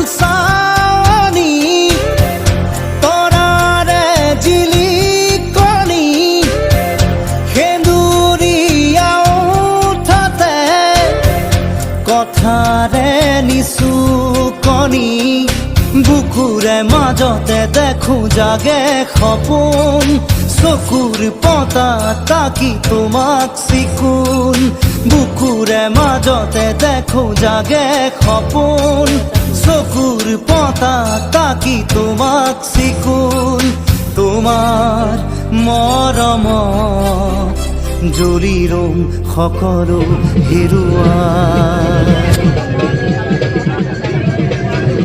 চাৱনি তৰাৰে জিলিকনি সেন্দুৰীয়া ওঠতে কথাৰে নিচুকনি বুকুৰে মাজতে দেখো জাগে সপোন চকুৰ পতা তাকি তোমাক চিকুণ বুকুৰে মাজতে দেখো জাগে সপোন চকুৰ পতা তাকি তোমাক চিকুণ তোমাৰ মৰমত জ্বলি ৰম সকলো হেৰুৱা